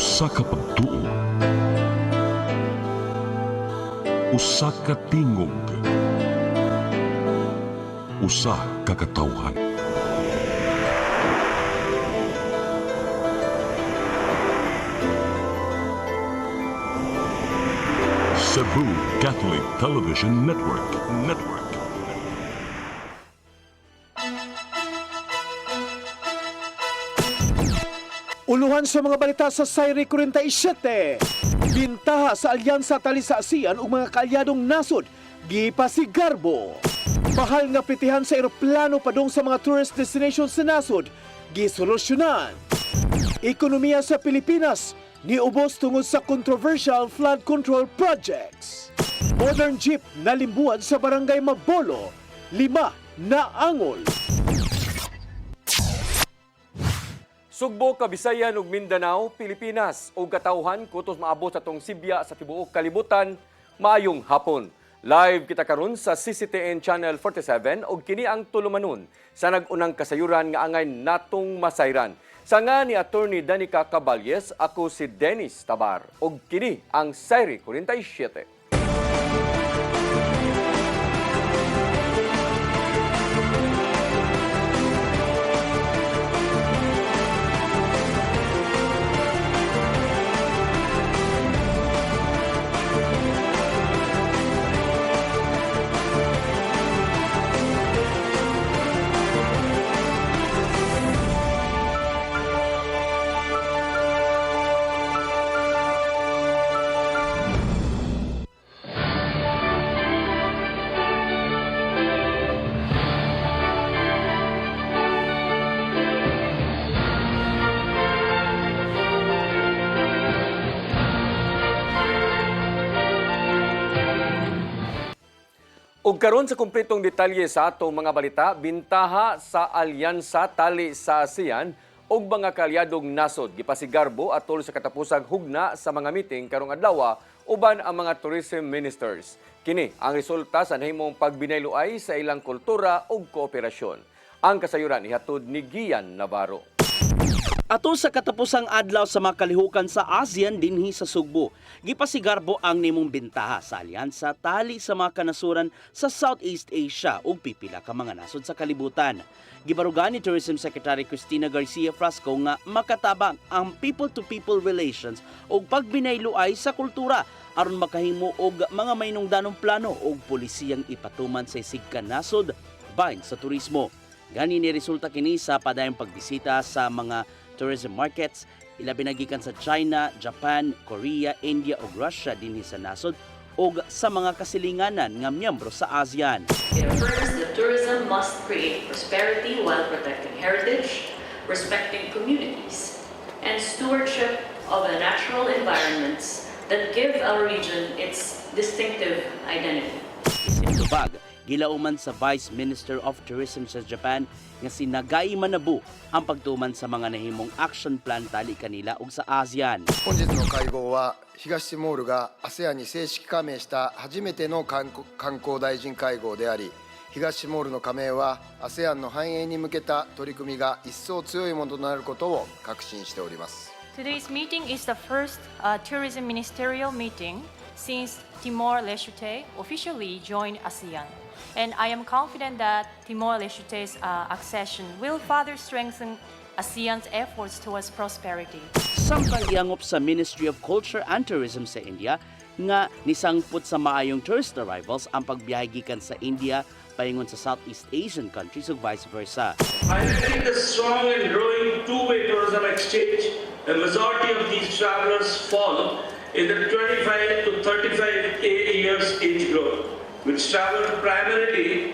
Usa ka pagtuo, usa ka tingog, usa ka katawhan. Cebu Catholic Television Network. Uluhan sa mga balita sa Sayri 47. Bintaha sa alyansa tali sa ASEAN ug mga kaalyadong nasod gipasigarbo. Mahal nga pritihan sa eroplano padung sa mga tourist destinations sa nasod gisolusyonan. Ekonomiya sa Pilipinas niubos tungod sa controversial flood control projects. Modern jeep nalimbuan sa barangay Mabolo, 5 naangol. Sugbo, Kabisayan ug Mindanao, Pilipinas ug katawhan kutos maabot sa tong Sibya sa tibuok kalibutan. Maayong hapon. Live kita karon sa CCTN Channel 47 ug kini ang tulumanon sa nag-unang kasayuran nga angay natong masayran. Sa nga ni Attorney Danica Caballes, ako si Dennis Tabar ug kini ang Sayri 47. Ug karon sa kumpletong detalye sa atong mga balita, bintaha sa alyansa tali sa ASEAN ug mga kaalyadong nasod gipasigarbo atol sa katapusang hugna sa mga meeting karong adlaw uban ang mga tourism ministers. Kini ang resulta sa nahimong pagbinayloay sa ilang kultura ug kooperasyon. Ang kasayuran ihatod ni Gian Navarro. Atol sa katapusang adlaw sa mga kalihukan sa ASEAN dinhi sa Sugbo, gipasigarbo ang nimong bintaha sa alyansa tali sa mga kanasuran sa Southeast Asia ug pipila ka mga nasod sa kalibutan. Gibarugan ni Tourism Secretary Cristina Garcia Frasco nga makatabang ang people-to-people relations ug pagbinayloay sa kultura aron makahimo og mga mahinungdanong plano ug polisiyang ipatuman sa sigkan nasod bahin sa turismo. Gani ni resulta kini sa padayong pagbisita sa mga tourism markets, ilabi na gikan sa China, Japan, Korea, India ug Russia dinhi sa nasod ug sa mga kasilinganan nga miyembro sa ASEAN. It affirms that tourism must create prosperity while protecting heritage, respecting communities, and stewardship of the natural environments that give our region its distinctive identity. Isintubag, gilauman sa Vice Minister of Tourism sa Japan nga si Nagai Manabu ang pagtuman sa mga nahimong action plan tali kanila ug sa ASEAN. 本日の会合は東ティモールが ASEAN に正式加盟した初めての観光大臣会合であり、東ティモールの加盟は ASEAN の繁栄に向けた取り組みが一層強いものとなることを確信しております。 Today's meeting is the first tourism ministerial meeting since Timor-Leste officially joined ASEAN. And I am confident that Timor-Leste's accession will further strengthen ASEAN's efforts towards prosperity. Samtang giangop sa Ministry of Culture and Tourism sa India nga nisangput sa maayong tourist arrivals ang pagbiyahe gikan sa India paingon sa Southeast Asian countries ug vice versa. Highlighting the strong and growing two-way tourism exchange, the majority of these travelers fall in the 25 to 35 years age group, which travel primarily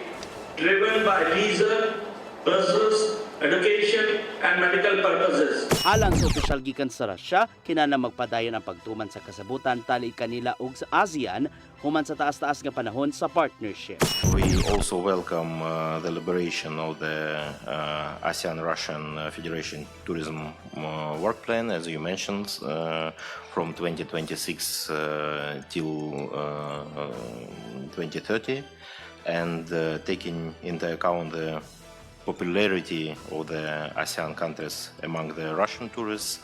driven by leisure, business, education, and medical purposes. Alang sa opisyal gikan sa Russia, kinahanglan magpadayon ang pagtuman sa kasabutan tali kanila ug sa ASEAN human sa taas-taas nga panahon sa partnership. We also welcome the liberation of the ASEAN-Russian Federation Tourism Work Plan, as you mentioned, from 2026 till 2030, and taking into account the popularity of the ASEAN countries among the Russian tourists.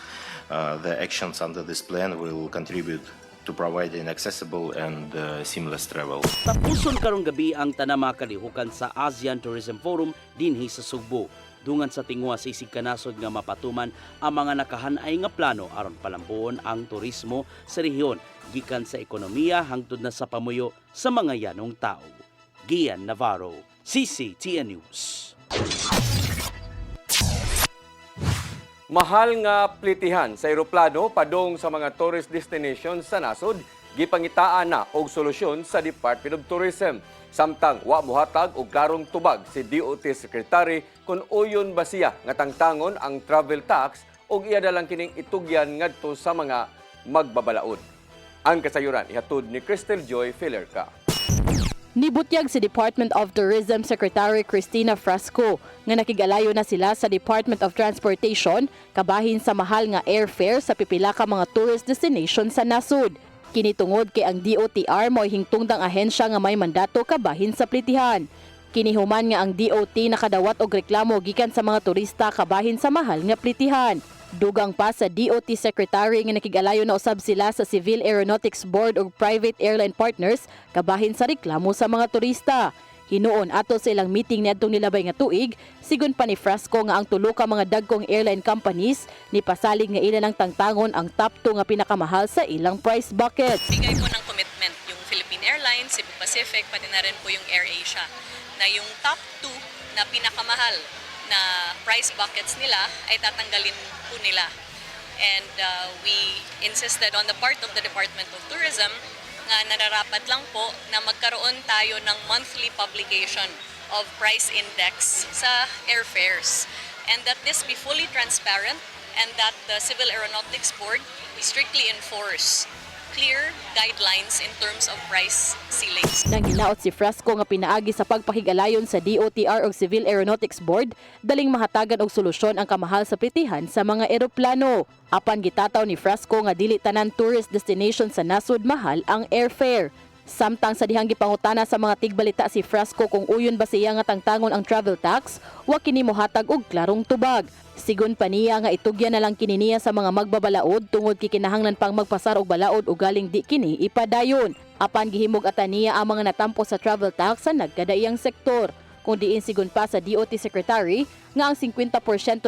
The actions under this plan will contribute to providing accessible and seamless travel. Tapuson karong gabi ang tanama kalihukan sa ASEAN Tourism Forum dinhi sa Sugbo. Dungan sa tingwa sa isig kanasod nga mapatuman ang mga nakahanay nga plano aron palambuon ang turismo sa rehiyon gikan sa ekonomiya hangtod na sa pamuyo sa mga yanong tao. Gian Navarro, CCTN News. Mahal nga plitihan sa eroplano padong sa mga tourist destinations sa nasod, gipangitaan na og solusyon sa Department of Tourism. Samtang wa mohatag og klarong tubag si DOT Secretary kung uyon ba siya nga tangtangon ang travel tax og iya dalang kining itugyan ngadto sa mga magbabalaod. Ang kasayuran ihatod ni Crystal Joy Filerca. Nibutyag si Department of Tourism Secretary Cristina Frasco nga nakigalayo na sila sa Department of Transportation kabahin sa mahal nga airfare sa pipila ka mga tourist destination sa nasud. Kinitungod kay ang DOTR mo'y hingtungdang ahensya nga may mandato kabahin sa plitihan. Kinihuman nga ang DOT nakadawat og reklamo gikan sa mga turista kabahin sa mahal nga plitihan. Dugang pa sa DOT Secretary nga nakigalayo na usab sila sa Civil Aeronautics Board ug private airline partners kabahin sa reklamo sa mga turista. Hinuon ato sa ilang meeting niadtong nilabay nga tuig, sigon pa ni Frasco nga ang tulo ka mga dagkong airline companies ni pasalig nga ilan ang tangtangon ang top 2 nga pinakamahal sa ilang price buckets. Bigay po ng commitment yung Philippine Airlines, Cebu Pacific, pati na rin po yung AirAsia na yung top 2 na pinakamahal na price buckets nila ay tatanggalin po nila. And we insisted on the part of the Department of Tourism nga nararapat lang po na magkaroon tayo ng monthly publication of price index sa airfares and that this be fully transparent and that the Civil Aeronautics Board strictly enforce clear guidelines in terms of price ceilings. Nang hinaot si Frasco nga pinaagi sa pagpakigalayon sa DOTR o Civil Aeronautics Board, daling mahatagan og solusyon ang kamahal sa plitihan sa mga eroplano. Apan gitataw ni Frasco nga dili tanan tourist destination sa nasud mahal ang airfare. Samtang sa dihang gipangutana sa mga tigbalita si Frasco kung uyon ba siya nga tangtangon ang travel tax, wa kini mohatag og klarong tubag. Sigon pa niya nga itugyan na lang kini niya sa mga magbabalaod tungod kikinahanglan pang magpasar og balaod o galing di kini ipadayon. Apan gihimog ata niya ang mga natampo sa travel tax sa nagkadaiyang sektor. Kung diin sigon pa sa DOT Secretary nga ang 50%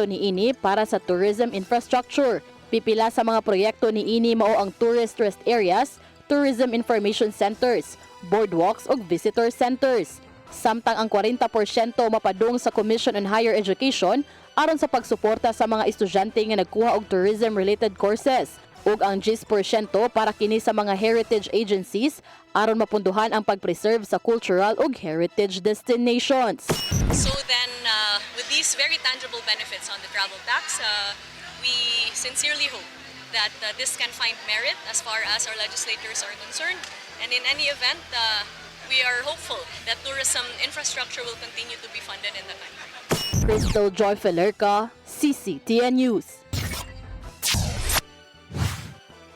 niini para sa tourism infrastructure. Pipila sa mga proyekto niini mao ang tourist rest areas, tourism information centers, boardwalks ug visitor centers. Samtang ang 40% mapadung sa Commission on Higher Education aron sa pagsuporta sa mga estudyante nga nagkuha og tourism-related courses ug ang 10% para kini sa mga heritage agencies aron mapunduhan ang pag-preserve sa cultural ug heritage destinations. So then, with these very tangible benefits on the travel tax, we sincerely hope that this can find merit as far as our legislators are concerned. And in any event, we are hopeful that tourism infrastructure will continue to be funded in the country. Crystal Joy Filerca, CCTN News.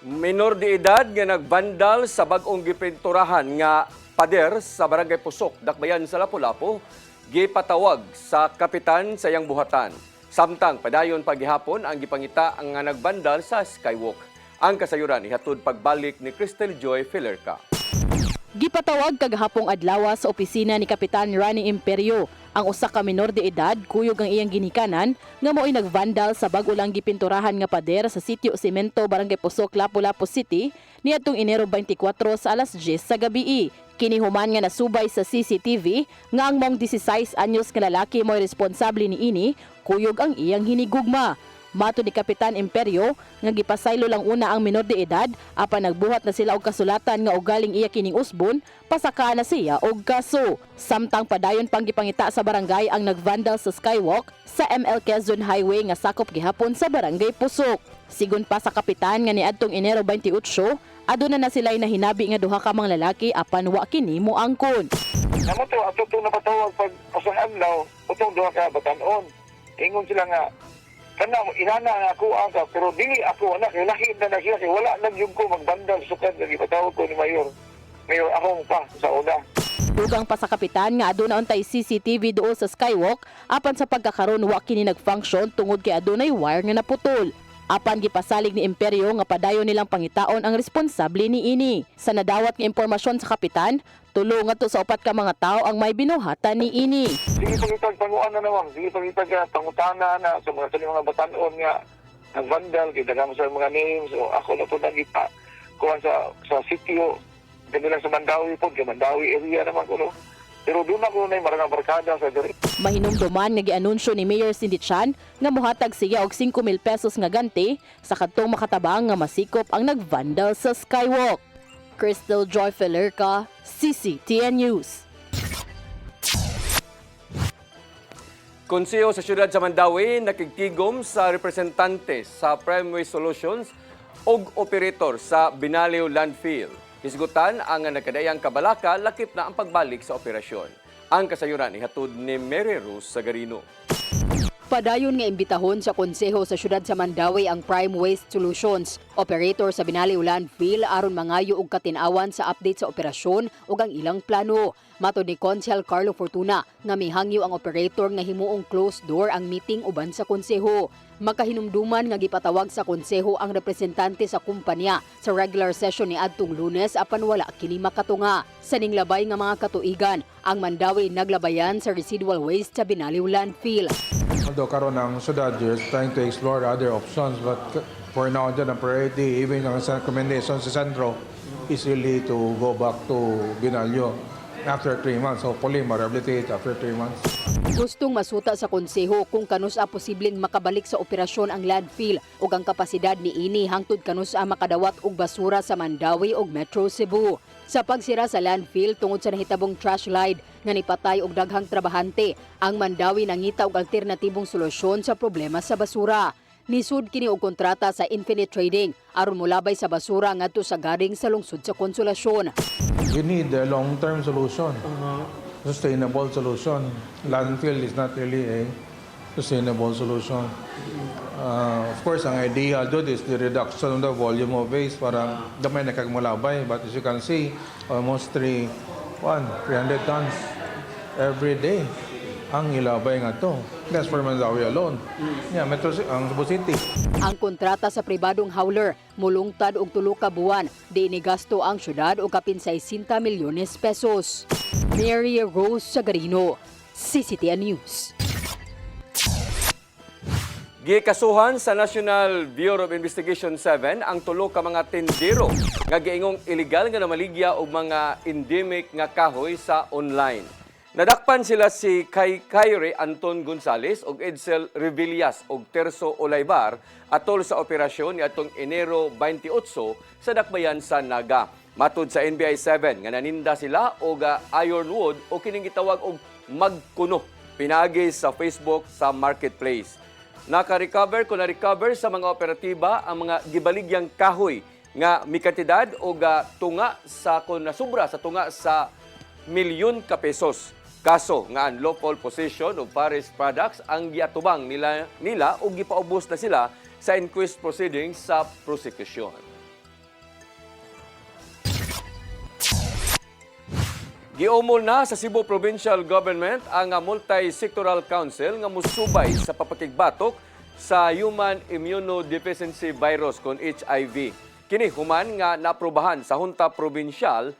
Minor de edad nga nagbandal sa bag-ong gipinturahan nga pader sa Barangay Pusok, Dakbayan sa Lapu-Lapu, gipatawag sa kapitan sa iyang buhatan. Samtang padayon paghihapon ang gipangita ang nga nagbandal sa Skywalk. Ang kasayuran ihatod pagbalik ni Crystal Joy Filerca. Gipatawag kagahapong adlaw sa opisina ni Kapitan Rani Imperio ang usa ka minor de edad kuyog ang iyang ginikanan nga mo'y nagvandal sa bag-o lang gipinturahan nga pader sa Sitio Semento, Barangay Pusok, Lapu-Lapu City niadtong Enero 24 sa alas 10 sa gabi. Kinihuman nga nasubay sa CCTV nga ang mong 16 anyos nga lalaki mo'y responsable niini kuyog ang iyang hinigugma. Mato ni Kapitan Imperio nga gipasaylo lang una ang minor de edad apan nagbuhat na sila og kasulatan nga ugaling iya kining usbon pasaka na siya og kaso. Samtang padayon pang gipangita sa barangay ang nagvandal sa Skywalk sa ML Quezon Highway nga sakop gihapon sa Barangay Pusok. Sigon pa sa kapitan nga niadtong Enero 28, aduna na sila'y nahinabi nga duha ka mga lalaki apan wa kini moangkon. Namo to ato to napatawag pag usang adlaw utong duha ka batan-on. Ingon sila nga kana inana nga ako aga pero dili ako anak laki na siya kay wala nang yung ko magbandal sukad nga gipatawag ko ni Mayor akong pa sa una. Dugang pa sa kapitan nga aduna untay CCTV duol sa skywalk apan sa pagkakaroon wa kini nag-function tungod kay adunay wire nga naputol. Apan gipasalig ni Imperyo nga padayon nilang pangitaon ang responsable niini. Sa nadawat nga impormasyon sa kapitan, tulo nga to sa 4 ka mga tao ang may binuhatan niini. Sige pangitag panguan na naman. Sige pangitag pangutana na sa mga batanon nga nag-vandal, kita mo sa mga names. So ako na po nagita kuhan sa sitio. Dami lang sa Mandawi po, kay Mandawi area naman ko, no? Pero doon ako na yung maraming barkada sa diri. Mahinumduman nga gianunsyo ni Mayor Cindy Chan nga mohatag siya og 5,000 pesos nga ganti sa kadtong makatabang nga masikop ang nagvandal sa skywalk. Crystal Joy Felerca, CCTN News. Konseho sa siyudad sa Mandawi nakigtigom sa representante sa Primeway Solutions og operator sa Binaliw Landfill. Hisgutan ang nagkadayang kabalaka lakip na ang pagbalik sa operasyon. Ang kasayuran ihatod ni Mary Rose Sagarino. Padayon nga imbitahon sa konseho sa siyudad sa Mandawi ang Prime Waste Solutions, operator sa Binaliw Landfill aron mangayo og katinawan sa update sa operasyon ug ang ilang plano. Matod ni Konsehal Carlo Fortuna nga mihangyo ang operator nga himuong closed door ang meeting uban sa konseho. Makahinumduman nga gipatawag sa konseho ang representante sa kumpanya sa regular session ni adtong Lunes apan wala kini makatunga. Sa ninglabay nga mga katuigan, ang Mandawi naglabayan sa residual waste sa Binaliw Landfill. Although karon ang syudad is trying to explore other options, but for now dyan ang priority, even ang recommendation sa sentro is really to go back to Binalyo after 3 months. Hopefully, ma-rehabilitate after 3 months. Gustong masuta sa konseho kung kanusa posibleng makabalik sa operasyon ang landfill ug ang kapasidad ni ini hangtod kanusa makadawat og basura sa Mandawi ug Metro Cebu. Sa pagsira sa landfill tungod sa nahitabong trash slide nga nipatay og daghang trabahante, ang Mandawi nangita og alternatibong solusyon sa problema sa basura. Nisud kini og kontrata sa Infinite Trading aron molabay sa basura ngadto sa garing sa lungsod sa Konsolasyon. We need a long-term solution, sustainable solution. Landfill is not really a sustainable solution. Of course, ang idea doon is the reduction of the volume of waste para damay na kagmulabay. But as you can see, almost 300 tons every day ang ilabay nga to. That's for Mandawi alone. Yeah, Metro ang Cebu City. Ang kontrata sa pribadong hauler mulungtad og 3 ka buwan, di inigasto ang syudad og kapin 60 milyones pesos. Mary Rose Sagarino, CCTN News. Gikasuhan sa National Bureau of Investigation 7 ang 3 ka mga tindero nga giingong illegal nga namaligya og mga endemic nga kahoy sa online. Nadakpan sila si Kyrie Anton Gonzales ug Edsel Revillas ug Terso Olaybar atol sa operasyon ni atong Enero 28 sa dakbayan sa Naga. Matud sa NBI 7 nga naninda sila og ironwood o kining gitawag og magkuno pinagi sa Facebook sa marketplace. Naka-recover sa mga operatiba ang mga gibaligyang kahoy nga mikantidad o tunga sa kun nasubra sa tunga sa milyon ka pesos. Kaso nga unlawful possession of forest products ang giatubang nila o gipaubos na sila sa inquest proceedings sa prosecution. Giumol na sa Cebu Provincial Government ang Multi-Sectoral Council nga musubay sa papakigbatok sa Human Immunodeficiency Virus kon HIV. Kini human nga naaprubahan sa Junta Provincial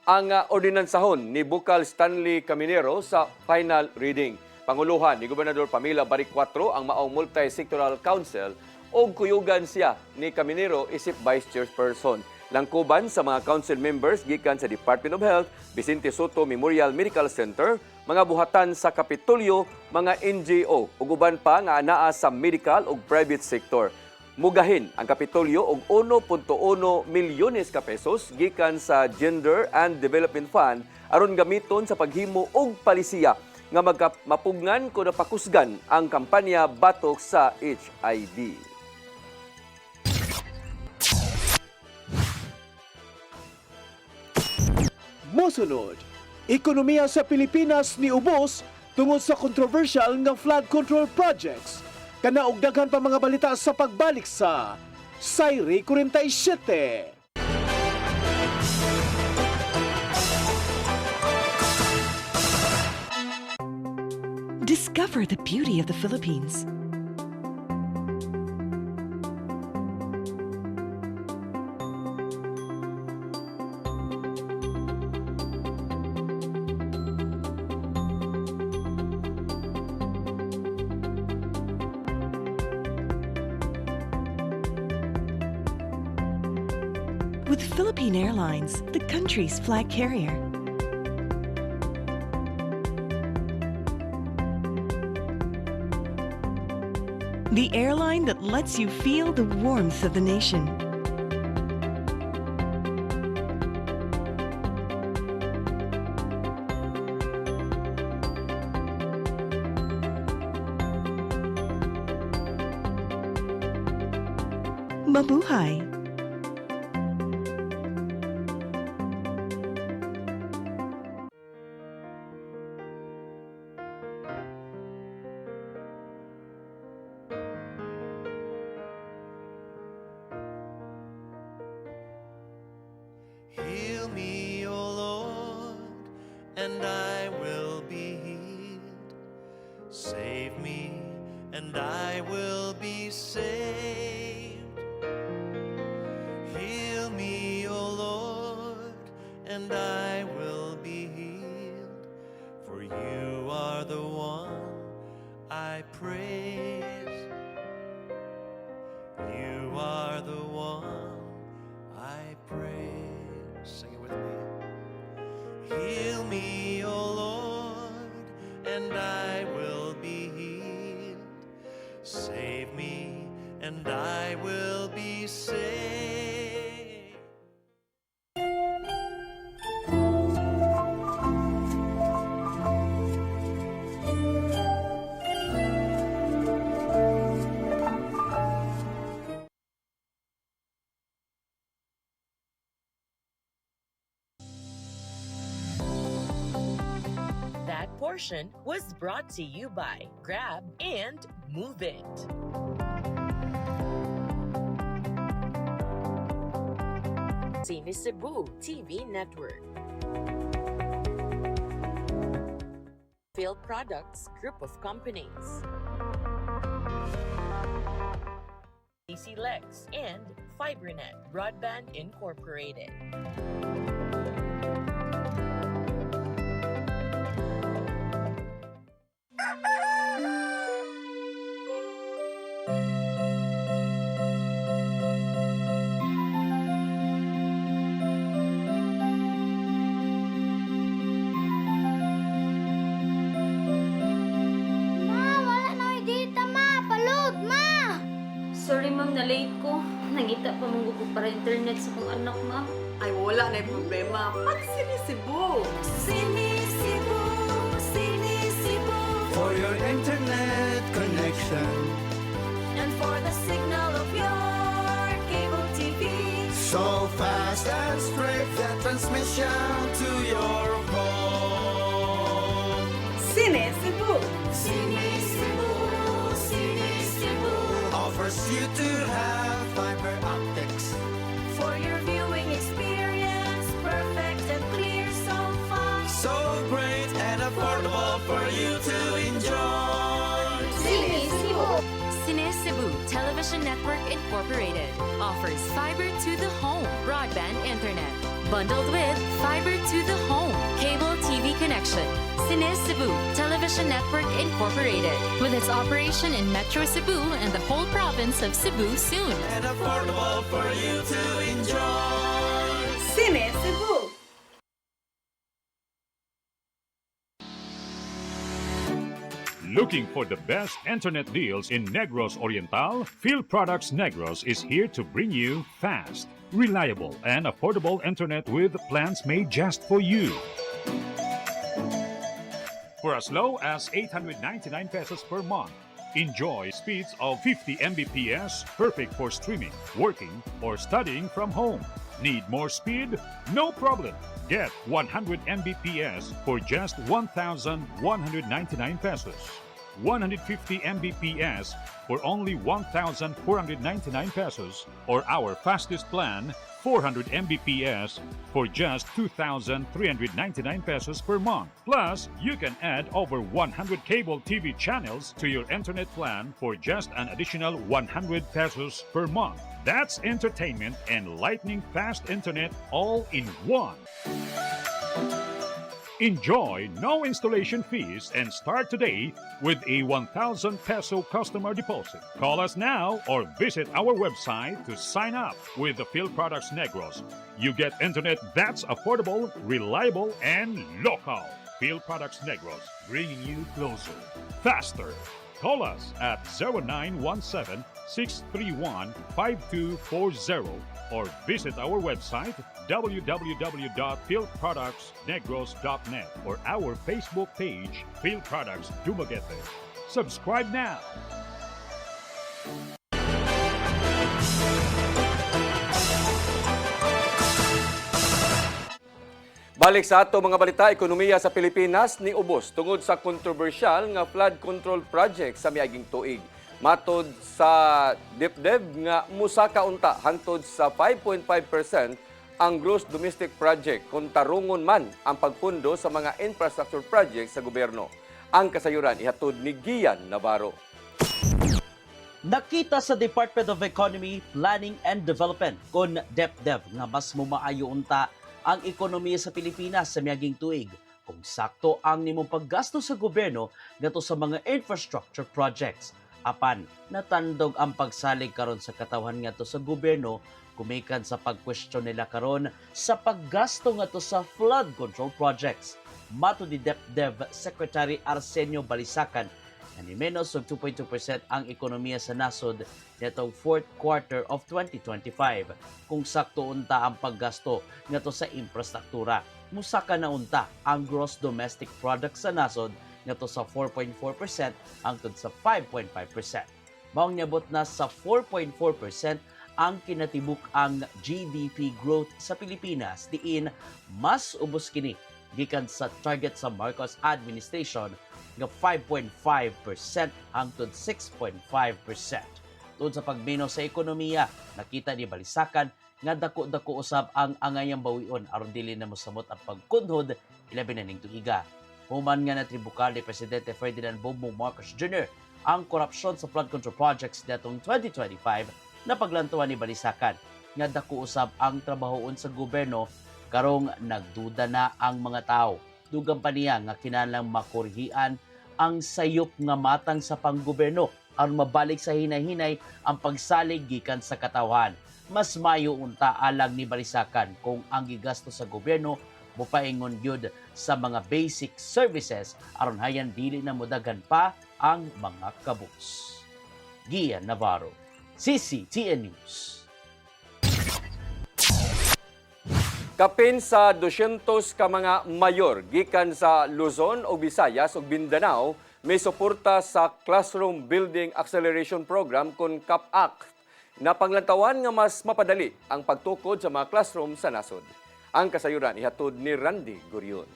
ang ordinansahon ni Bukal Stanley Caminero sa final reading. Panguluhan ni Gobernador Pamela Baric 4 ang maong Multi-Sectoral Council o kuyugan siya ni Caminero isip Vice Chairperson. Langkuban sa mga council members gikan sa Department of Health, Vicente Soto Memorial Medical Center, mga buhatan sa Kapitolyo, mga NGO ug uban pa nga anaa sa medical ug private sector. Mugahin ang Kapitolyo og 1.1 milyones ka pesos gikan sa Gender and Development Fund aron gamiton sa paghimo og palisiya nga mapugnan ko napakusgan ang kampanya batok sa HIV. Mosunod, ekonomiya sa Pilipinas ni ubos tungod sa controversial nga flood control projects. Kanaog daghan pa mga balita sa pagbalik sa Sayri 47. Discover the beauty of the Philippines. With Philippine Airlines, the country's flag carrier. The airline that lets you feel the warmth of the nation. Mabuhay! Heal me, O Lord, and I will be healed. Save me, and I will be saved. Heal me, O Lord, and I will be healed. For you are the one I praise. You are the one I praise. Sing it with me. Heal me, O Lord, and I will be healed. Save me, and I will be saved. That portion was brought to you by Grab and Move It. Cine Cebu TV Network. Phil Products Group of Companies. DC Lex and FiberNet Broadband Incorporated. Sorry ma'am, na-late ko. Nangita pa mong gusto para internet sa kong anak ma'am. Ay, wala na yung problema. Mag-Cine Cebu! Cine Cebu, Cine Cebu. For your internet connection. And for the signal of your cable TV. So fast and straight, the transmission to your home. Cine Cebu! Cine Cebu, Cine Cebu. Offers you to have fiber optics. For your viewing experience, perfect and clear so fast. So great and affordable for you to enjoy. Cine Cebu! Cine Cebu Television Network Incorporated offers fiber to the home broadband internet, bundled with fiber to the home cable TV connection. Cine Cebu Television Network Incorporated, with its operation in Metro Cebu and the whole province of Cebu soon. And affordable for you to enjoy. Cine Cebu! Looking for the best internet deals in Negros Oriental? Phil Products Negros is here to bring you fast, reliable, and affordable internet with plans made just for you. For as low as 899 pesos per month, enjoy speeds of 50 Mbps, perfect for streaming, working, or studying from home. Need more speed? No problem. Get 100 Mbps for just 1,199 pesos. 150 Mbps for only 1,499 pesos, or our fastest plan, 400 Mbps for just 2,399 pesos per month. Plus, you can add over 100 cable TV channels to your internet plan for just an additional 100 pesos per month. That's entertainment and lightning-fast internet all in one. Enjoy no installation fees and start today with a 1,000 peso customer deposit. Call us now or visit our website to sign up with the Phil Products Negros. You get internet that's affordable, reliable, and local. Phil Products Negros, bringing you closer, faster. Call us at 0917-631-5240 or visit our website www.philproductsnegros.net or our Facebook page, Phil Products Dumaguete. Subscribe now. Balik sa ato mga balita, ekonomiya sa Pilipinas ni ubos tungod sa kontrobersyal nga flood control project sa miaging tuig. Matod sa DepDev nga musaka unta hangtod sa 5.5% ang gross domestic project kung tarungon man ang pagpundo sa mga infrastructure projects sa gobyerno. Ang kasayuran ihatod ni Gian Navarro. Nakita sa Department of Economy, Planning and Development kon DepDev nga mas mumaayo unta ang ekonomiya sa Pilipinas sa miaging tuig kung sakto ang nimong paggasto sa gobyerno ngadto sa mga infrastructure projects. Apan, natandog ang pagsalig karon sa katawhan ngadto sa gobyerno kumikan sa pagkwestiyon nila karon sa paggasto ngadto sa flood control projects. Mato ni DepDev Secretary Arsenio Balisacan na ni menos og 2.2% ang ekonomiya sa nasod nitong fourth quarter of 2025 kung sakto unta ang paggasto ngadto sa infrastruktura. Musaka na unta ang gross domestic product sa nasod ngadto sa 4.4% hangtod sa 5.5%. Maong niabot na sa 4.4% ang kinatibuk ang GDP growth sa Pilipinas diin mas ubos kini gikan sa target sa Marcos administration nga 5.5% hangtod 6.5%. Tungod sa pagminaw sa ekonomiya, nakita ni Balisacan nga dako-dako usab ang angayang bawion aron dili na mosamot ang pagkunhod ilabi na ning tuiga. Human nga natribukal ni Presidente Ferdinand Bongbong Marcos Jr. ang korupsyon sa flood control projects datong 2025 na paglantuan ni Balisacan nga dako usab ang trabahoon sa gobyerno karong nagduda na ang mga tao. Dugang pa niya nga kinahanglang makorhian ang sayop nga matang sa panggobyerno aron mabalik sa hinay-hinay ang pagsalig gikan sa katawhan. Mas mayo unta alang ni Balisacan kung ang gigasto sa gobyerno mopaingon gyud sa mga basic services aron hayan dili na modagan pa ang mga kabus. Gian Navarro, CCTN News. Kapin sa 200 ka mga mayor gikan sa Luzon o Visayas o Mindanao may suporta sa Classroom Building Acceleration Program kon CAP-ACT na panglantawan nga mas mapadali ang pagtukod sa mga classroom sa nasod. Ang kasayuran ihatod ni Randy Gurion.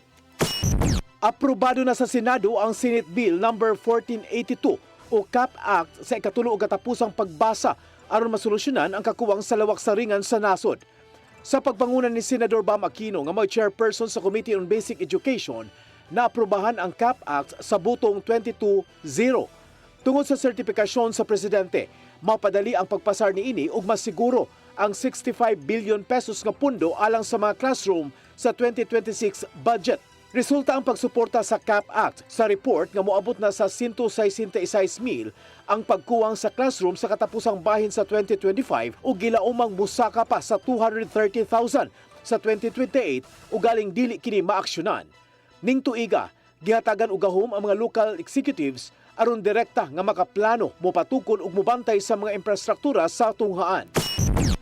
Aprobado na sa Senado ang Senate Bill No. 1482 o CAP-ACT sa ikatulo ug katapusang pagbasa aron masolusyonan ang kakuwang sa lawak sa ringan sa nasod. Sa pagpangunan ni Senador Bam Aquino nga may chairperson sa Committee on Basic Education, naaprubahan ang CAP-ACT sa butong 22-0. Tungod sa sertifikasyon sa Presidente, mapadali ang pagpasar niini ug mas siguro ang 65 billion pesos nga pundo alang sa mga classroom sa 2026 budget. Resulta ang pagsuporta sa CAP-ACT sa report nga moabot na sa 166,000 ang pagkuwang sa classroom sa katapusang bahin sa 2025 ug gilaumang musaka pa sa 230,000 sa 2028 ug galing dili kini maaksyonan. Ning tuiga, gihatagan og gahom ang mga local executives aron direkta nga makaplano, mopatukon ug mobantay sa mga infrastruktura sa tunghaan.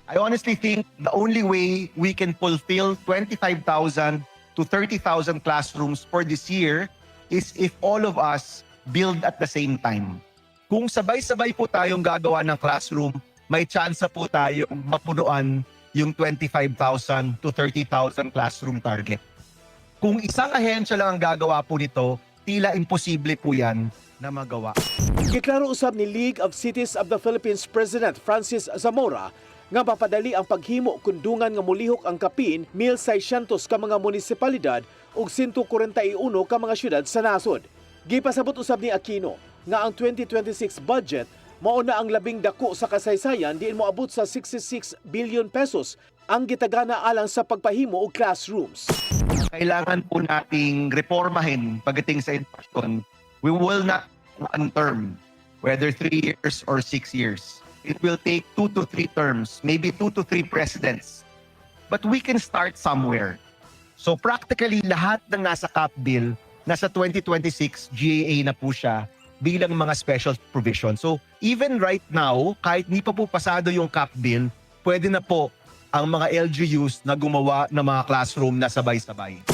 I honestly think the only way we can fulfill 25,000 to 30,000 classrooms for this year is if all of us build at the same time. Kung sabay-sabay po tayong gagawa ng classroom, may chance po tayong mapunuan yung 25,000 to 30,000 classroom target. Kung isang ahensya lang ang gagawa po nito, tila imposible po yan na magawa. Giklaro usab ni League of Cities of the Philippines President Francis Zamora nga mapadali ang paghimo kundungan nga mulihok ang kapin 1,600 ka mga munisipalidad ug 141 ka mga syudad sa nasod. Gipasabot usab ni Aquino nga ang 2026 budget mao na ang labing dako sa kasaysayan diin moabot sa 66 billion pesos ang gitagana alang sa pagpahimo og classrooms. Kailangan po nating reformahin pagdating sa edukasyon. We will not one term, whether 3 years or 6 years. It will take 2 to 3 terms, maybe 2 to 3 presidents. But we can start somewhere. So practically lahat ng nasa CAP bill, nasa 2026 GAA na po siya bilang mga special provision. So even right now, kahit di pa po pasado yung CAP bill, pwede na po ang mga LGUs na gumawa ng mga classroom na sabay-sabay.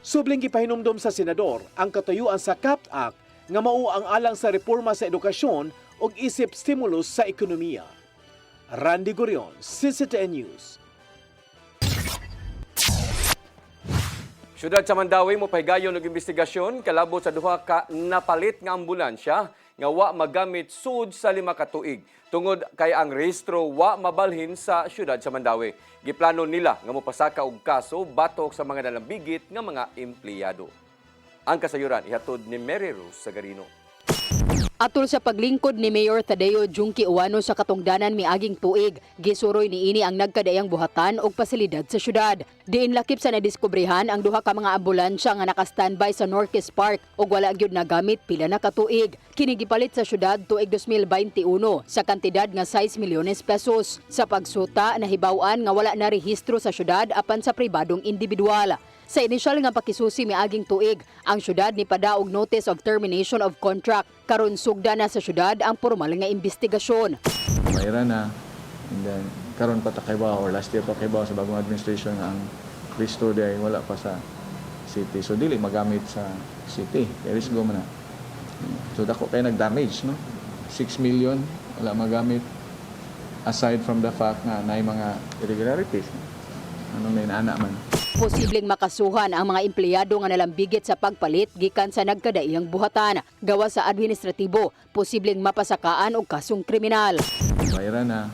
Subling gipahinumdom sa senador ang katuyuan sa CAP Act nga mao ang alang sa reforma sa edukasyon ug isip stimulus sa ekonomiya. Randy Gurion, CCTN News. Syudad sa Mandawi mo pahigayon og investigasyon kalabot sa duha ka napalit nga ambulansya nga wa magamit sud sa 5 ka tuig tungod kay ang rehistro wa mabalhin sa syudad sa Mandawi. Giplano nila nga mopasaka og kaso batok sa mga nalambigit nga mga empleyado. Ang kasayuran ihatod ni Mary Rose Sagarino. Atol sa paglingkod ni Mayor Tadeo Junki Uwano sa katungdanan miaging tuig, gisuroy niini ang nagkadayang buhatan og pasilidad sa syudad. Diin lakip sa nadiskubrihan ang duha ka mga ambulansya nga naka-standby sa Norquez Park ug wala gyud nagamit pila na ka tuig. Kini gipalit sa syudad tuig 2021 sa kantidad nga 6 milyones pesos. Sa pagsuta nahibaw-an nga wala na rehistro sa syudad apan sa pribadong individual. Sa inisyal nga pakisusi miaging tuig, ang syudad ni padaog notice of termination of contract. Karon sugda na sa syudad ang formal nga investigasyon. Mayroon na, and then karon pa takaybaw or last year pa takaybaw sa bagong administration ang restore day wala pa sa city. So dili magamit sa city. Kaya risgo man na. So dako kay nag-damage, no? 6 million wala magamit aside from the fact na nay mga irregularities. Anong nainana man. Posibleng makasuhan ang mga empleyado nga nalambigit sa pagpalit gikan sa nagkadaiyang buhatan. Gawa sa administratibo, posibleng mapasakaan og kasong kriminal. Mayroon na,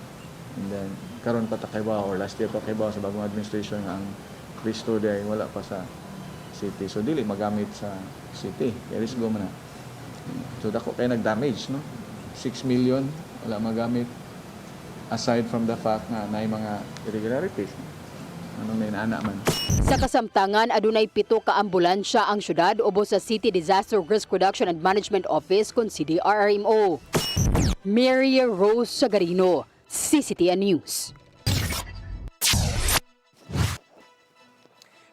and then karon pa takaybaw or last year pa takaybaw sa bagong administration ang restore day wala pa sa city. So dili magamit sa city. Kaya risgo man na. So dako kay nag-damage, no? 6 million wala magamit aside from the fact na nay mga irregularities. Anong nainana man. Sa kasamtangan, adunay 7 ka ambulansya ang syudad ubos sa City Disaster Risk Reduction and Management Office kon CDRRMO. Mary Rose Sagarino, CCTN News.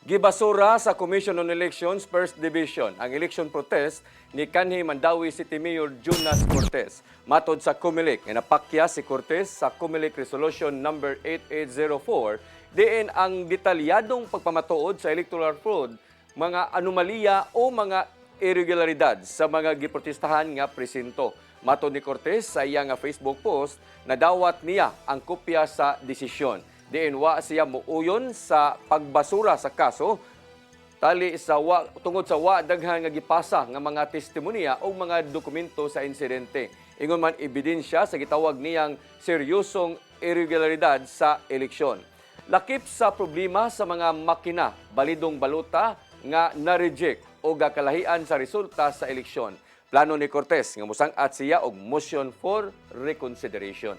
Gibasura sa Commission on Elections First Division ang election protest ni kanhi Mandawi City Mayor Jonas Cortez. Matod sa COMELEC, nga napakya si Cortez sa COMELEC Resolution number 8804, diin ang detalyadong pagpamatuod sa electoral fraud, mga anomalya o mga irregularidad sa mga giprotestahan nga presinto. Matod ni Cortez sa iyang Facebook post, nadawat niya ang kopya sa desisyon. Diin wa siya muuyon sa pagbasura sa kaso tali sa tungod sa wa daghan nga gipasa nga mga testimonya o mga dokumento sa insidente. Ingon man ebidensya sa gitawag niyang seryosong irregularidad sa eleksyon. Lakip sa problema sa mga makina, balidong baluta nga na-reject o gakalahian sa resulta sa eleksyon. Plano ni Cortez nga musang-at siya og motion for reconsideration.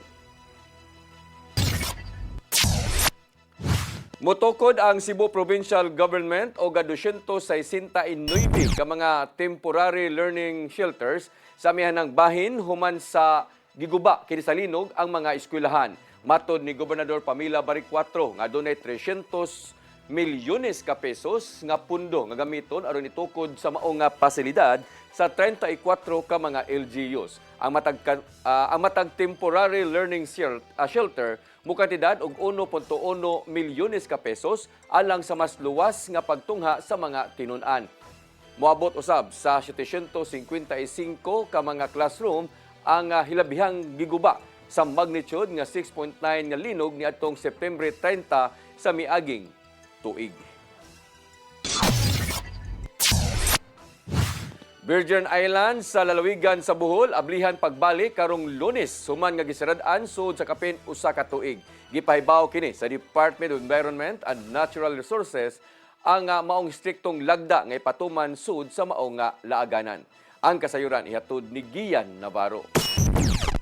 Motokod ang Cebu Provincial Government o 269 ka mga temporary learning shelters sa mihanang bahin human sa giguba kini sa linog ang mga eskwelahan. Matod ni Gobernador Pamela Baric 4 nga dunay 300 milyones ka pesos nga pundo nga gamiton aron itukod sa mao nga pasilidad sa 34 ka mga LGUs. Ang matag temporary learning shelter mukantidad og 1.1 milyones ka pesos alang sa mas luwas nga pagtungha sa mga tinun-an. Moabot usab sa 755 ka mga classroom ang hilabihang giguba sa magnitude nga 6.9 nga linog niadtong September 30 sa miaging tuig. Virgin Islands sa lalawigan sa Bohol ablihan pagbalik karong Lunes human nga gisirad-an sud sa kapin usa ka tuig. Gipahibaw kini sa Department of Environment and Natural Resources ang maong striktong lagda nga ipatuman sud sa maong nga laaganan. Ang kasayuran ihatod ni Gian Navarro.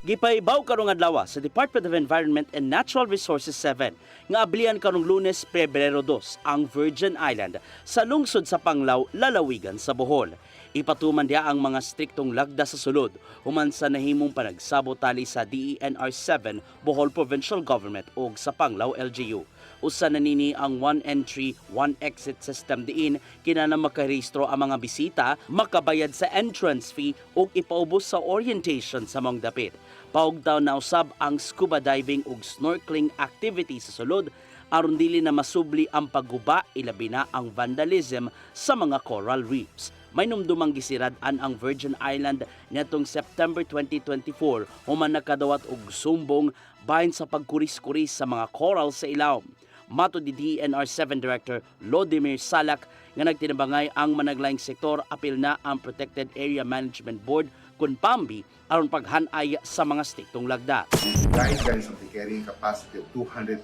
Gipaibaw karong adlaw sa Department of Environment and Natural Resources 7 nga ablihan karong Lunes, Pebrero 2 ang Virgin Island sa lungsod sa Panglao, lalawigan sa Bohol. Ipatuman dia ang mga striktong lagda sa sulod human sa nahimong panagsabot tali sa DENR 7 Bohol Provincial Government ug sa Panglao LGU. Usa na nini ang one entry, one exit system diin kinahanglan makarehistro ang mga bisita, makabayad sa entrance fee ug ipaubos sa orientation sa mga dapit. Paugdaw na usab ang scuba diving ug snorkeling activity sa sulod aron dili na masubli ang pagguba ilabi na ang vandalism sa mga coral reefs. May numdumang gisirad-an ang Virgin Island nitong September 2024 human nakadawat og sumbong bahin sa pagkuris-kuris sa mga coral sa ilawom. Mato di DENR 7 Director Lodimir Salak nga nagtinabangay ang managlaing sektor apil na ang Protected Area Management Board kun PAMBI aron paghanay sa mga striktong lagda. Guidelines of the carrying capacity of 250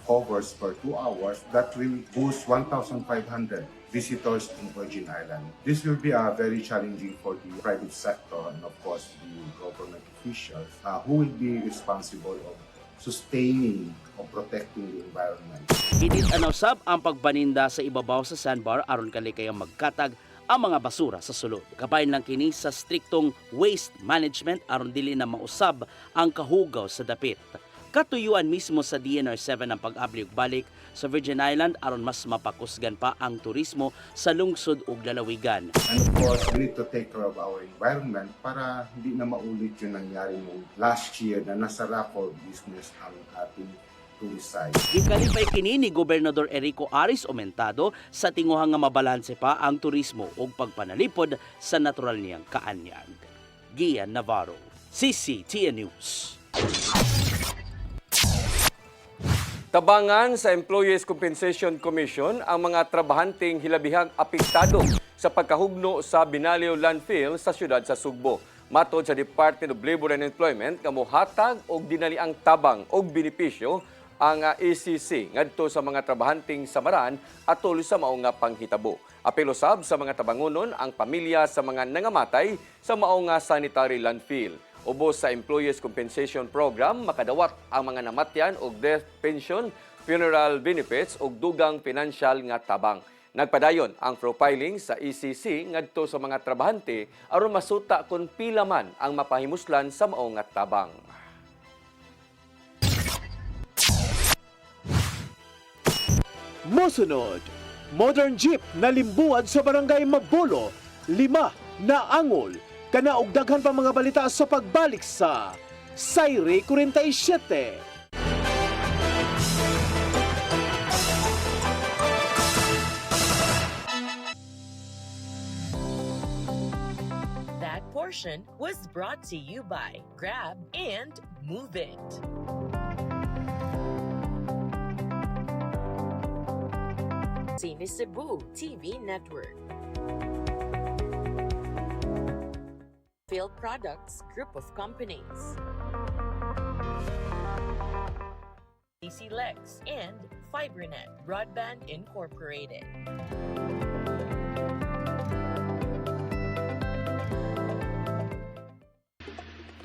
hovers per 2 hours that will boost 1,500 visitors in Virgin Island. This will be very challenging for the private sector and of course the government officials who will be responsible of sustaining or protecting the environment. Idit anawsab ang pagbaninda sa ibabaw sa sandbar aron kalikayang magkatag ang mga basura sa sulod. Kabayan lang kini sa striktong waste management aron dili na mausab ang kahugaw sa dapit. Katuyuan mismo sa DENR 7 ang pag-abli ug balik sa Virgin Island aron mas mapakusgan pa ang turismo sa lungsod ug lalawigan. And of course, we need to take care of our environment para hindi na maulit yung nangyari nung last year na nasara for business ang ating tourist site. Gikalipay kini ni Gobernador Erico Aris Aumentado sa tinguhang nga mabalanse pa ang turismo ug pagpanalipod sa natural niyang kaanyag. Gian Navarro, CCTN News. Tabangan sa Employees Compensation Commission ang mga trabahanteng hilabihang apektado sa pagkahugno sa Binalio Landfill sa siyudad sa Sugbo. Matod sa Department of Labor and Employment, kamuhatag og dinaliang tabang og benepisyo ang ACC ngadto sa mga trabahanteng samaran at tuloy sa maong nga panghitabo. Apelo sab sa mga tabangonon ang pamilya sa mga nangamatay sa maong nga sanitary landfill. Ubos sa Employees Compensation Program, makadawat ang mga namatyan og death pension, funeral benefits ug dugang financial nga tabang. Nagpadayon ang profiling sa ECC ngadto sa mga trabahante aron masuta kung pila man ang mapahimuslan sa maong nga tabang. Mosunod, modern jeep na limbuad sa barangay Mabolo, 5 na angol. Kana og daghan pa mga balita sa pagbalik sa Sayre 47. That portion was brought to you by Grab and Move It. Cine Cebu TV Network. Field Products Group of Companies. DC Lex and FiberNet Broadband Incorporated.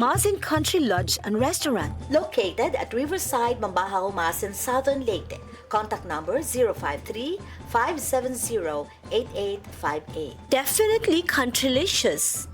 Masin Country Lodge and Restaurant, located at Riverside, Mambahaw, Masin, Southern Leyte. Contact number 053-570-8858. Definitely countrylicious.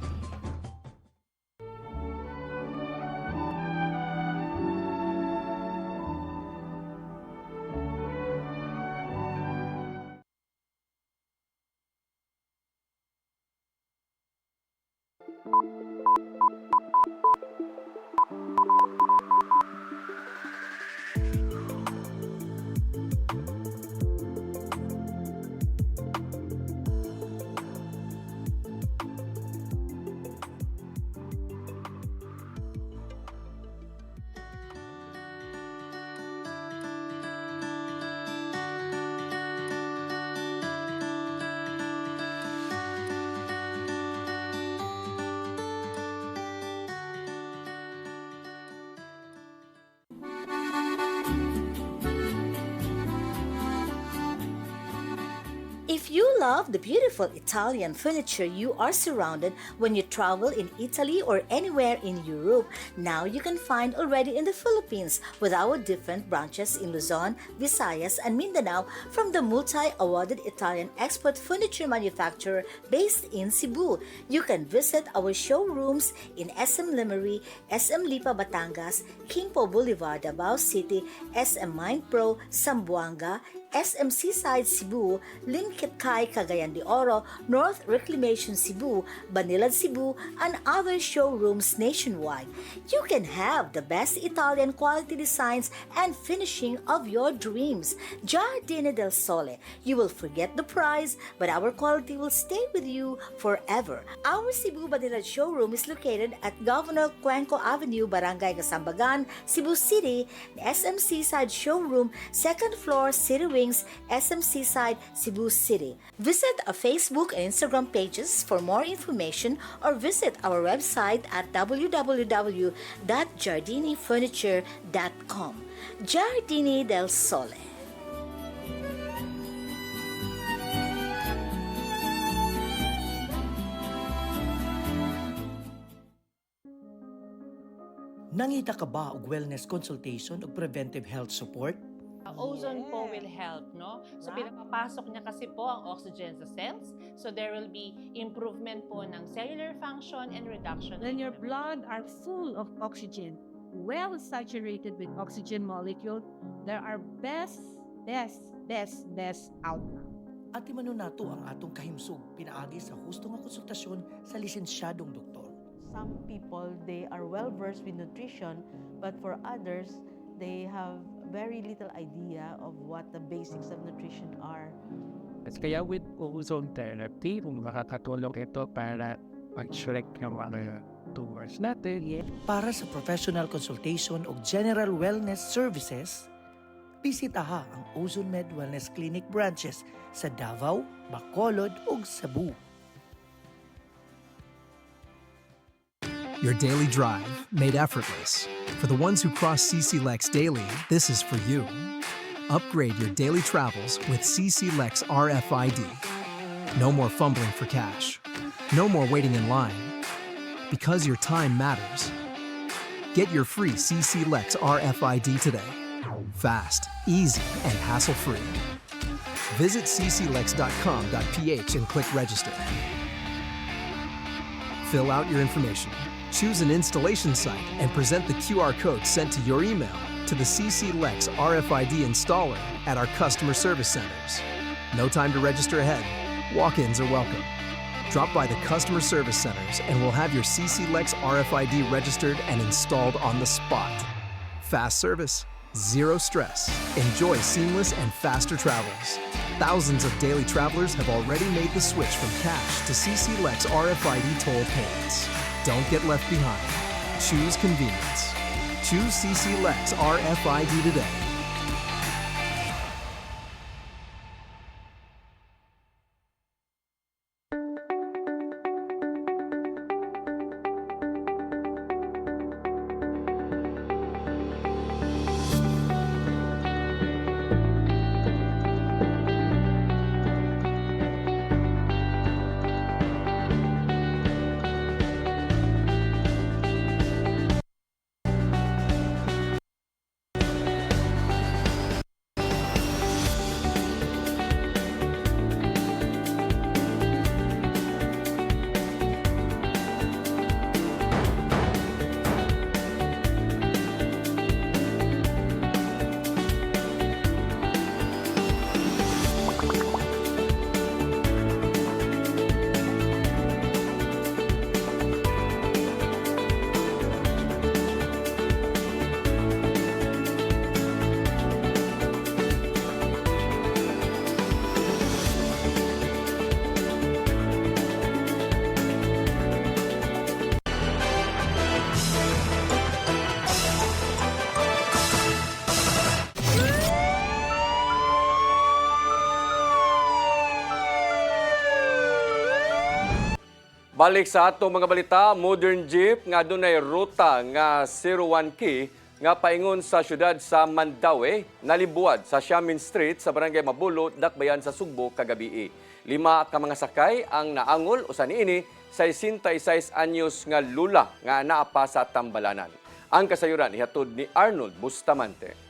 If you love the beautiful Italian furniture you are surrounded when you travel in Italy or anywhere in Europe, now you can find already in the Philippines with our different branches in Luzon, Visayas, and Mindanao from the multi-awarded Italian export furniture manufacturer based in Cebu. You can visit our showrooms in SM Limery, SM Lipa Batangas, Quimpo Boulevard, Davao City, SM Mindpro, Zamboanga, SM Seaside Cebu, Linkitcay Cagayan de Oro, North Reclamation Cebu, Banilad Cebu, and other showrooms nationwide. You can have the best Italian quality designs and finishing of your dreams. Giardini del Sole. You will forget the price, but our quality will stay with you forever. Our Cebu Banilad showroom is located at Governor Cuenco Avenue, Barangay Kasambagan, Cebu City. The SM Seaside showroom, second floor, City Wing, SM Seaside, Cebu City. Visit our Facebook and Instagram pages for more information or visit our website at www.giardinifurniture.com. Giardini del Sole. Nangita ka ba og wellness consultation o preventive health support? Ozone po will help, no? So pinapapasok niya kasi po ang oxygen sa cells. So there will be improvement po ng cellular function and reduction. When your blood are full of oxygen, well saturated with oxygen molecule, there are best outcome. At imano nato ang atong kahimsog pinaagi sa husto nga konsultasyon sa lisensyadong doktor. Some people, they are well versed with nutrition, but for others, they have very little idea of what the basics of nutrition are. Kaya with ozone therapy, makakatulong ito para mag-shrink yung mga tumors natin. Para sa professional consultation o general wellness services, bisitaha ang Ozone Med Wellness Clinic branches sa Davao, Bacolod ug Cebu. Your daily drive made effortless. For the ones who cross CC Lex daily, this is for you. Upgrade your daily travels with CC Lex RFID. No more fumbling for cash. No more waiting in line. Because your time matters. Get your free CC Lex RFID today. Fast, easy, and hassle-free. Visit cclex.com.ph and click register. Fill out your information. Choose an installation site and present the QR code sent to your email to the CC Lex RFID installer at our customer service centers. No time to register ahead. Walk-ins are welcome. Drop by the customer service centers and we'll have your CC Lex RFID registered and installed on the spot. Fast service, zero stress. Enjoy seamless and faster travels. Thousands of daily travelers have already made the switch from cash to CC Lex RFID toll payments. Don't get left behind. Choose convenience. Choose CC Lex RFID today. Balik sa ato mga balita, modern jeep nga dunay ruta nga 01K nga paingon sa syudad sa Mandaue, nalibuad sa Xiamen Street sa Barangay Mabulo, Dakbayan sa Sugbo kagabi. 5 ka mga sakay ang naangol usa niini 66 anyos nga lula nga naa pa sa Tambalanan. Ang kasayuran ihatod ni Arnold Bustamante.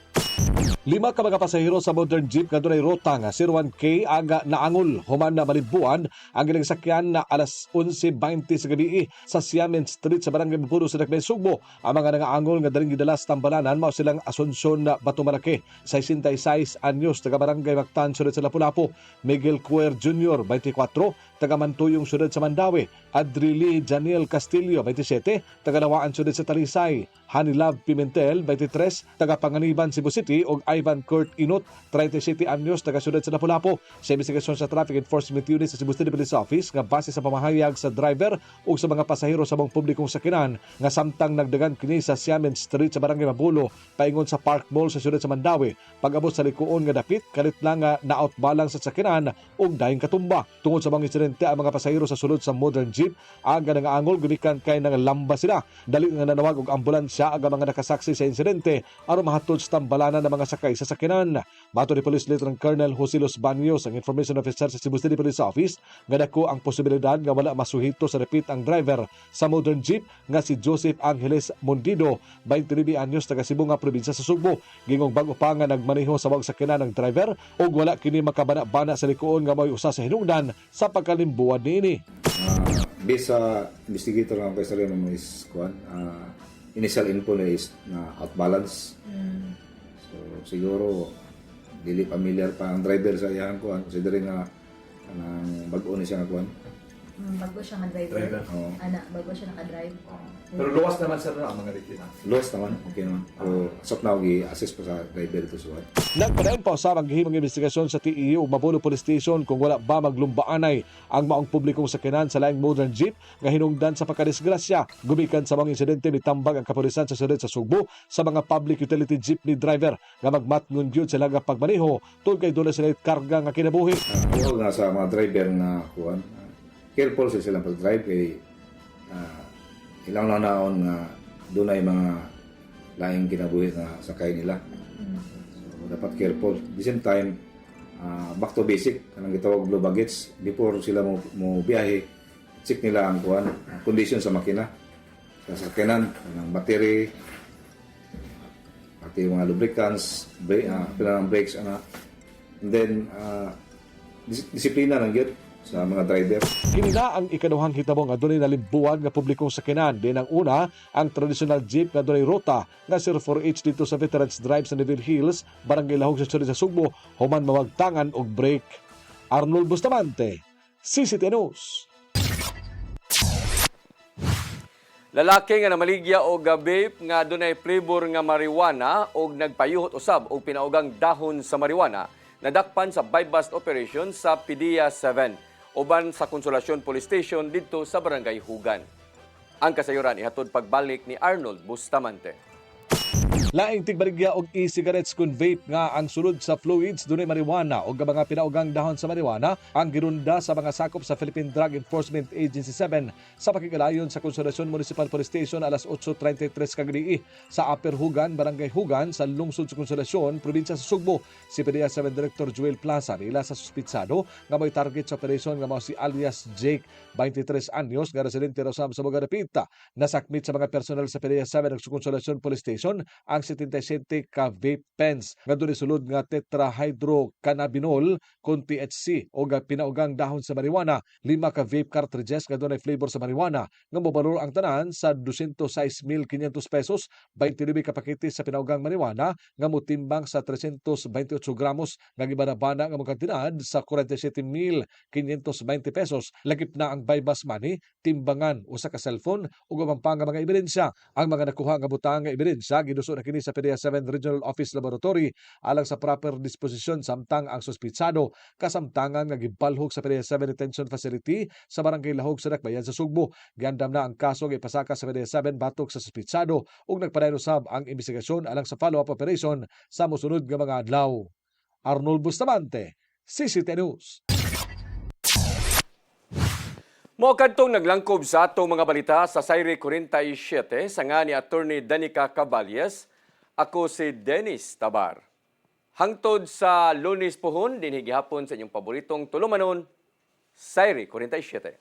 5 ka mga pasahero sa modern jeep nga dunay rota nga 01K aga naangol human na malibuan ang gining sakyan na alas 11:20 sa gabi sa Xiamen Street sa Barangay Mabulo sa Dakbayan, Sugbo. Ang mga nangaangol nga daling gidala sa Tambalanan mao silang Asuncion na Bato Malaki, 66 anyos, taga Barangay Mactan, syudad sa Lapu-Lapu; Miguel Cuer Jr., 24, taga Mantuyong, syudad sa Mandaue; Adrili Janiel Castillo, 27, taga Lawaan, syudad sa Talisay; Hanilab Pimentel, 23, taga Panganiban, Cebu City; ug Ivan Kurt Inot, 37 anyos, taga syudad sa Lapu-Lapu. Sa investigasyon sa Traffic Enforcement Unit sa Cebu City Police Office nga base sa pamahayag sa driver ug sa mga pasahero sa mga publikong sakyanan nga samtang nagdagan kini sa Xiamen Street sa Barangay Mabulo paingon sa Park Mall sa syudad sa Mandaue. Pag-abot sa likuon nga dapit kalit lang nga na-outbalang sa sakyanan ug dahing katumba. Tungod sa mga insidente ang mga pasahero sa sulod sa modern jeep aga nangaangol gumikan kay nangalamba sila. Dali nga nanawag og ambulansya aga mga nakasaksi sa insidente aron mahatod sa Tambalanan ng mga sakay sa sakyanan. Bato ni Police Lieutenant Colonel Jose Los Baños, ang Information Officer sa Cebu City Police Office, nga dako ang posibilidad nga wala masuhito sa repeat ang driver sa modern jeep nga si Joseph Angeles Mondido, 29 anyos, taga Cebu nga probinsya sa Sugbo. Gingong bag-o pa nga nagmaneho sa wag sakyanan ng driver ug wala kini makabana-bana sa likuon nga mo'y usa sa hinungdan sa pagkalimbuan niini. Based sa investigator ng Pastor Remo is initial info is na outbalance. So siguro dili familiar pa ang driver sa iyang kuan, considering nga kanang bag-o ni siya nga kuan. Bago siya nga-driver. Oo. Bago siya naka-drive. Pero luwas naman sir ang mga dikita. Luwas naman, okay naman. So asok na gi-assess pa sa driver to suwat. Nagpadayon pa usab ang gihimong investigasyon sa TEU ug Mabulo Police Station kung wala ba maglumbaanay ang maong publikong sakyanan sa laing modern jeep nga hinungdan sa pagkadisgrasya. Gumikan sa mga insidente mitambag ang kapulisan sa syudad sa Sugbo sa mga public utility jeepney driver nga magmatngon gyud sila nga pagmaneho tungod kay dunay sila karga nga kinabuhi. Tungod nga sa mga driver na kuan, careful sila pag-drive kay ilang naon nga dunay mga laing kinabuhi nga sakay nila. So dapat careful. At the same time, back to basic, kanang gitawag blue baggage, before sila mo biyahe, check nila ang kuan, condition sa makina, sa sakyanan, ng battery, pati mga lubricants, pilang brakes, and then disiplina ng gyud sa mga driver. Kini na ang ikaduhang hitabo nga dunay nalimbuan nga publikong sakyanan. Din ang una, ang traditional jeep nga dunay ruta nga 04H dito sa Veterans Drive sa Neville Hills, Barangay Lahog sa syudad sa Sugbo, human mawagtangan og break. Arnold Bustamante, CCTV News. Lalaki nga namaligya og vape nga dunay flavor nga marijuana og nagpayuhot usab og pinaugang dahon sa marijuana nadakpan sa buy-bust operation sa PDEA 7 uban sa Consolacion Police Station dito sa Barangay Hugan. Ang kasayuran ihatod pagbalik ni Arnold Bustamante. Laing tigbaligya og e-cigarettes kun vape nga ang sulod sa fluids dunay marijuana o mga pinaugang dahon sa marijuana ang girunda sa mga sakop sa Philippine Drug Enforcement Agency 7 sa pakigalayon sa Consolacion Municipal Police Station alas 8:33 kagabi sa Upper Hugan, Barangay Hugan sa lungsod sa Consolacion, probinsya sa Sugbo. Si PDEA 7 Director Joel Plaza nila sa suspitsado nga may target sa operation nga mao si alias Jake, 23 anyos, nga residente raw sa Bugarapita. Nasakmit sa mga personel sa PDEA 7 ng Consolacion Police Station ang 77 ka vape pens nga dunay sulod nga tetrahydrocannabinol kun THC o pinaugang dahon sa marijuana, 5 ka vape cartridges nga dunay flavor sa marijuana nga mobalor ang tanan sa 206,500 pesos, 29 ka pakete sa pinaugang marijuana nga motimbang sa 328 gramos nga gibanabana nga magkantidad sa 47,520 pesos. Lagip na ang buy-bust money, timbangan, usa ka cellphone ug ubang pang mga ebidensya. Ang mga nakuha nga butang nga ebidensya giduso na kini sa PDEA 7 Regional Office Laboratory alang sa proper disposition samtang ang suspitsado kasamtangan nga gibalhog sa PDEA 7 Detention Facility sa Barangay Lahog sa Dakbayan sa Sugbo. Giandam na ang kaso nga ipasaka sa PDEA 7 batok sa suspitsado ug nagpadayon usab ang investigasyon alang sa follow-up operation sa mosunod nga mga adlaw. Arnold Bustamante, CCTV News. Mao kadtong naglangkob sa atong mga balita sa Sayre 47 sa nga ni Attorney Danica Caballes. Ako si Dennis Tabar. Hangtod sa Lunes pohon, dinhi gihapon sa inyong paboritong tulumanon, Sayri 47.